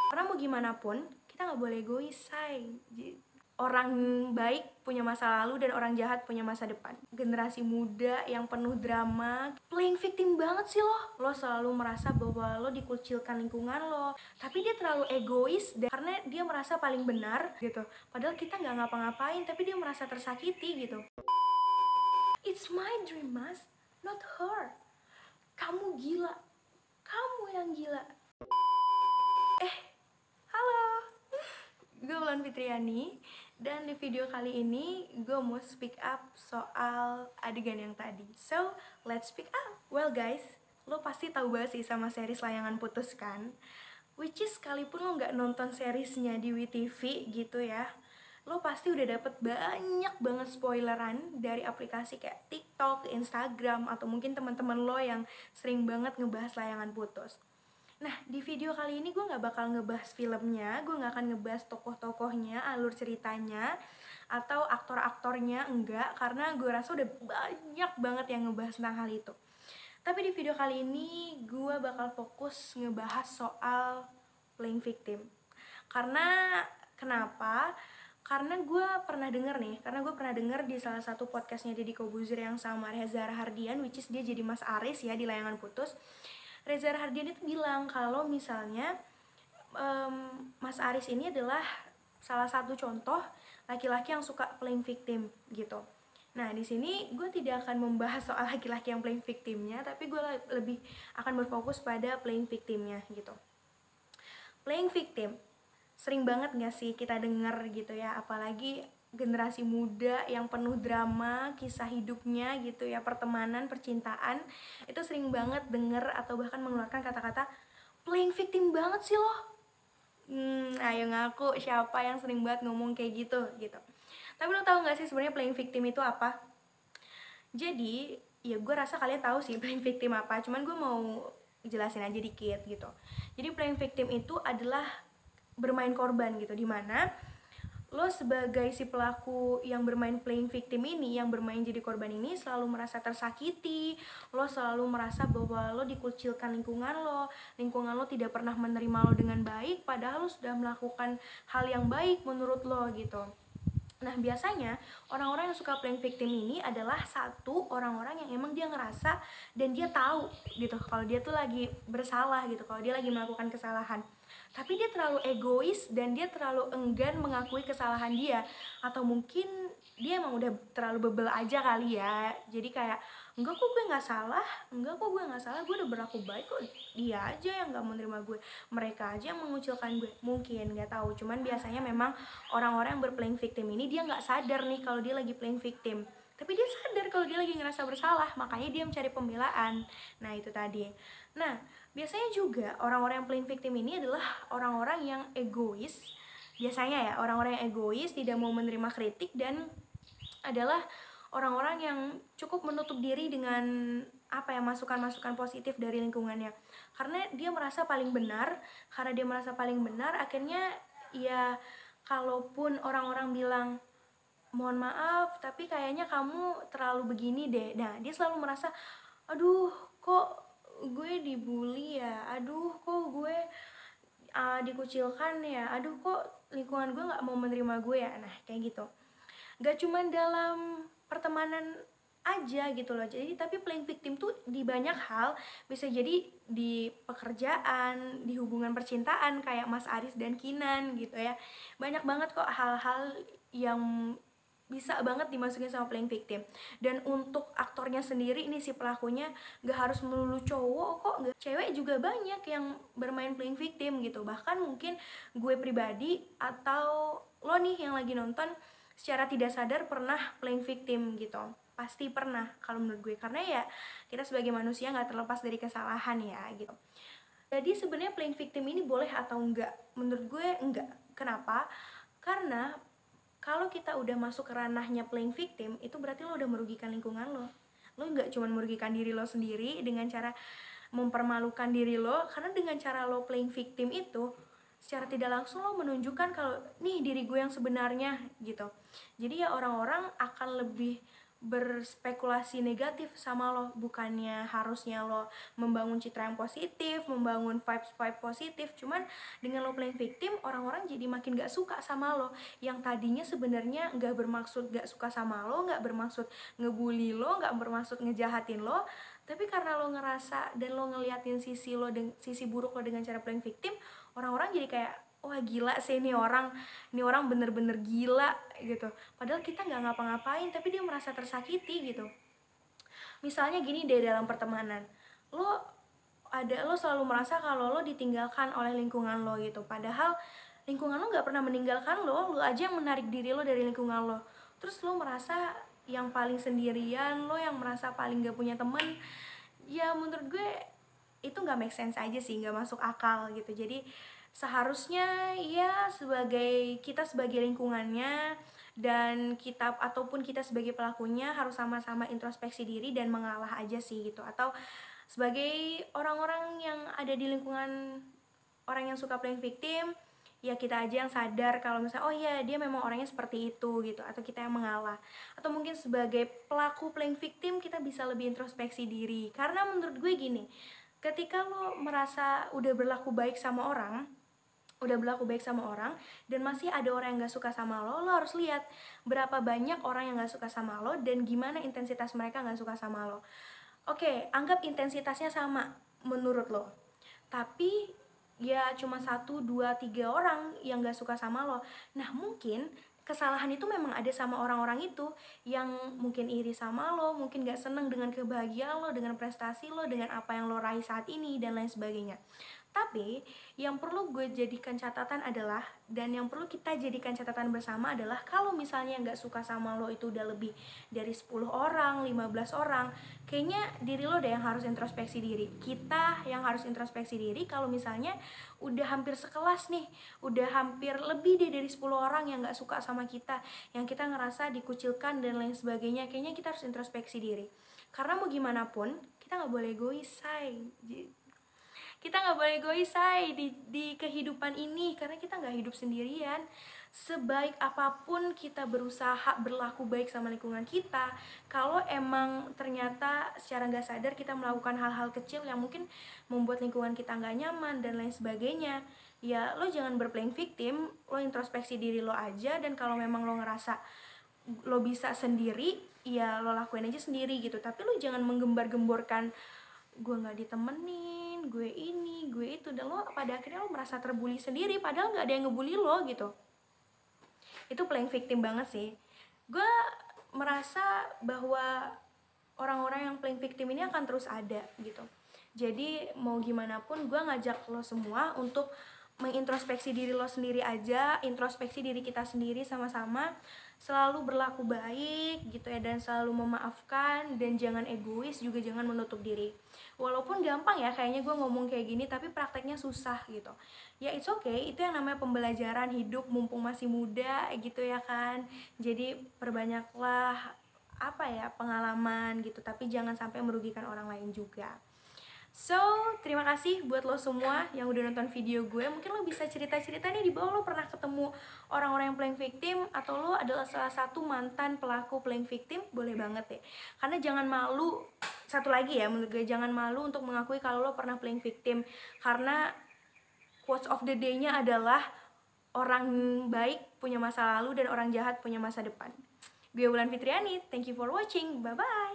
Karena mau gimana pun, kita nggak boleh egois, say. Orang baik punya masa lalu dan orang jahat punya masa depan. Generasi muda yang penuh drama, playing victim banget sih lo. Lo selalu merasa bahwa lo dikucilkan lingkungan lo, tapi dia terlalu egois karena dia merasa paling benar gitu. Padahal kita nggak ngapa-ngapain, tapi dia merasa tersakiti gitu. It's my dream, mas, not her. Kamu gila, kamu yang gila. Halo, gue Wulan Fitriani. Dan di video kali ini gue mau speak up soal adegan yang tadi. So, let's speak up. Well guys, lo pasti tahu banget sih sama series Layangan Putus kan? Which is sekalipun lo nggak nonton seriesnya di WTV gitu ya, lo pasti udah dapet banyak banget spoileran dari aplikasi kayak TikTok, Instagram, atau mungkin teman-teman lo yang sering banget ngebahas Layangan Putus. Nah, di video kali ini gue gak bakal ngebahas filmnya, gue gak akan ngebahas tokoh-tokohnya, alur ceritanya, atau aktor-aktornya, enggak, karena gue rasa udah banyak banget yang ngebahas tentang hal itu. Tapi di video kali ini gue bakal fokus ngebahas soal playing victim. Karena, kenapa? Karena gue pernah denger di salah satu podcastnya Deddy Corbuzier yang sama Reza Rahardian, which is dia jadi Mas Aris ya di Layangan Putus. Reza Rahardian itu bilang kalau misalnya Mas Aris ini adalah salah satu contoh laki-laki yang suka playing victim gitu. Nah, di sini gue tidak akan membahas soal laki-laki yang playing victimnya, tapi gue lebih akan berfokus pada playing victimnya gitu. Playing victim, sering banget gak sih kita denger gitu ya, apalagi generasi muda yang penuh drama, kisah hidupnya gitu ya, pertemanan, percintaan, itu sering banget denger atau bahkan mengeluarkan kata-kata playing victim banget sih lo. Ayo ngaku siapa yang sering banget ngomong kayak gitu. Tapi lo tau gak sih sebenarnya playing victim itu apa? Jadi, ya gue rasa kalian tahu sih playing victim apa, cuman gue mau jelasin aja dikit gitu. Jadi playing victim itu adalah bermain korban gitu, dimana lo sebagai si pelaku yang bermain playing victim ini, yang bermain jadi korban ini, selalu merasa tersakiti, lo selalu merasa bahwa lo dikucilkan lingkungan lo tidak pernah menerima lo dengan baik, padahal lo sudah melakukan hal yang baik menurut lo gitu. Nah, biasanya orang-orang yang suka playing victim ini adalah satu orang-orang yang emang dia ngerasa dan dia tahu gitu kalau dia tuh lagi bersalah gitu, kalau dia lagi melakukan kesalahan. Tapi dia terlalu egois dan dia terlalu enggan mengakui kesalahan dia, atau mungkin dia emang udah terlalu bebel aja kali ya. Jadi kayak, enggak kok gue nggak salah, gue udah berlaku baik kok, dia aja yang nggak menerima gue, mereka aja yang mengucilkan gue. Mungkin nggak tahu, cuman biasanya memang orang-orang yang berplaying victim ini dia nggak sadar nih kalau dia lagi playing victim, tapi dia sadar kalau dia lagi ngerasa bersalah, makanya dia mencari pembelaan. Nah, itu tadi. Nah, biasanya juga orang-orang yang playing victim ini adalah orang-orang yang egois. Biasanya ya, orang-orang yang egois, tidak mau menerima kritik, dan adalah orang-orang yang cukup menutup diri dengan masukan-masukan positif dari lingkungannya. Karena dia merasa paling benar, akhirnya ya kalaupun orang-orang bilang mohon maaf tapi kayaknya kamu terlalu begini deh, nah dia selalu merasa aduh kok gue dibully ya, aduh kok gue dikucilkan ya, aduh kok lingkungan gue gak mau menerima gue ya. Nah, kayak gitu. Gak cuma dalam pertemanan aja gitu loh, jadi tapi playing victim tuh di banyak hal, bisa jadi di pekerjaan, di hubungan percintaan kayak Mas Aris dan Kinan gitu ya. Banyak banget kok hal-hal yang bisa banget dimasukin sama playing victim. Dan untuk aktornya sendiri, ini si pelakunya gak harus melulu cowok kok, cewek juga banyak yang bermain playing victim gitu. Bahkan mungkin gue pribadi atau lo nih yang lagi nonton secara tidak sadar pernah playing victim gitu. Pasti pernah kalau menurut gue, karena ya kita sebagai manusia gak terlepas dari kesalahan ya gitu. Jadi sebenarnya playing victim ini boleh atau enggak? Menurut gue enggak. Kenapa? Karena kalau kita udah masuk ke ranahnya playing victim, itu berarti lo udah merugikan lingkungan lo. Lo nggak cuma merugikan diri lo sendiri dengan cara mempermalukan diri lo, karena dengan cara lo playing victim itu secara tidak langsung lo menunjukkan kalau nih diri gue yang sebenarnya gitu. Jadi ya orang-orang akan lebih berspekulasi negatif sama lo. Bukannya harusnya lo membangun citra yang positif, membangun vibes positif, cuman dengan lo playing victim, orang-orang jadi makin gak suka sama lo, yang tadinya sebenarnya gak bermaksud gak suka sama lo, gak bermaksud ngebully lo, gak bermaksud ngejahatin lo, tapi karena lo ngerasa dan lo ngeliatin sisi buruk lo dengan cara playing victim, orang-orang jadi kayak, wah gila sih ini orang bener-bener gila gitu. Padahal kita nggak ngapa-ngapain, tapi dia merasa tersakiti gitu. Misalnya gini deh, dalam pertemanan, lo selalu merasa kalau lo ditinggalkan oleh lingkungan lo gitu. Padahal lingkungan lo nggak pernah meninggalkan lo aja yang menarik diri lo dari lingkungan lo. Terus lo merasa yang paling sendirian, lo yang merasa paling gak punya temen. Ya menurut gue itu nggak make sense aja sih, nggak masuk akal gitu. Jadi seharusnya ya kita sebagai lingkungannya dan kita ataupun kita sebagai pelakunya harus sama-sama introspeksi diri dan mengalah aja sih gitu. Atau sebagai orang-orang yang ada di lingkungan orang yang suka playing victim, ya kita aja yang sadar kalau misalnya oh ya dia memang orangnya seperti itu gitu, atau kita yang mengalah. Atau mungkin sebagai pelaku playing victim kita bisa lebih introspeksi diri. Karena menurut gue gini, ketika lo merasa udah berlaku baik sama orang dan masih ada orang yang gak suka sama lo harus lihat berapa banyak orang yang gak suka sama lo dan gimana intensitas mereka gak suka sama lo. Oke, anggap intensitasnya sama menurut lo, tapi ya cuma 1, 2, 3 orang yang gak suka sama lo. Nah mungkin kesalahan itu memang ada sama orang-orang itu yang mungkin iri sama lo, mungkin gak seneng dengan kebahagiaan lo, dengan prestasi lo, dengan apa yang lo raih saat ini dan lain sebagainya. Tapi yang perlu gue jadikan catatan adalah, dan yang perlu kita jadikan catatan bersama adalah, kalau misalnya gak suka sama lo itu udah lebih dari 10 orang, 15 orang, kayaknya diri lo deh yang harus introspeksi diri. Kita yang harus introspeksi diri kalau misalnya udah hampir sekelas nih, udah hampir lebih deh dari 10 orang yang gak suka sama kita, yang kita ngerasa dikucilkan dan lain sebagainya. Kayaknya kita harus introspeksi diri. Karena mau gimana pun kita gak boleh egois, say. Kita nggak boleh egois, say, di kehidupan ini, karena kita nggak hidup sendirian. Sebaik apapun kita berusaha berlaku baik sama lingkungan kita, kalau emang ternyata secara nggak sadar kita melakukan hal-hal kecil yang mungkin membuat lingkungan kita nggak nyaman dan lain sebagainya, ya lo jangan berplaying victim, lo introspeksi diri lo aja. Dan kalau memang lo ngerasa lo bisa sendiri, ya lo lakuin aja sendiri gitu. Tapi lo jangan menggembar-gemborkan gue nggak ditemenin, gue ini, gue itu, dan lo pada akhirnya lo merasa terbully sendiri padahal nggak ada yang ngebully lo gitu. Itu playing victim banget sih. Gue merasa bahwa orang-orang yang playing victim ini akan terus ada gitu. Jadi mau gimana pun gue ngajak lo semua untuk mengintrospeksi diri lo sendiri aja, introspeksi diri kita sendiri sama-sama, selalu berlaku baik gitu ya, dan selalu memaafkan, dan jangan egois, juga jangan menutup diri. Walaupun gampang ya kayaknya gue ngomong kayak gini, tapi prakteknya susah gitu. Ya it's okay, itu yang namanya pembelajaran hidup mumpung masih muda gitu ya kan. Jadi perbanyaklah pengalaman gitu, tapi jangan sampai merugikan orang lain juga. So, terima kasih buat lo semua yang udah nonton video gue. Mungkin lo bisa cerita-cerita nih di bawah, lo pernah ketemu orang-orang yang playing victim, atau lo adalah salah satu mantan pelaku playing victim. Boleh banget deh. Karena jangan malu, satu lagi ya menurut gue, jangan malu untuk mengakui kalau lo pernah playing victim. Karena quotes of the day-nya adalah, orang baik punya masa lalu dan orang jahat punya masa depan. Gue Wulan Fitriani, thank you for watching, bye-bye.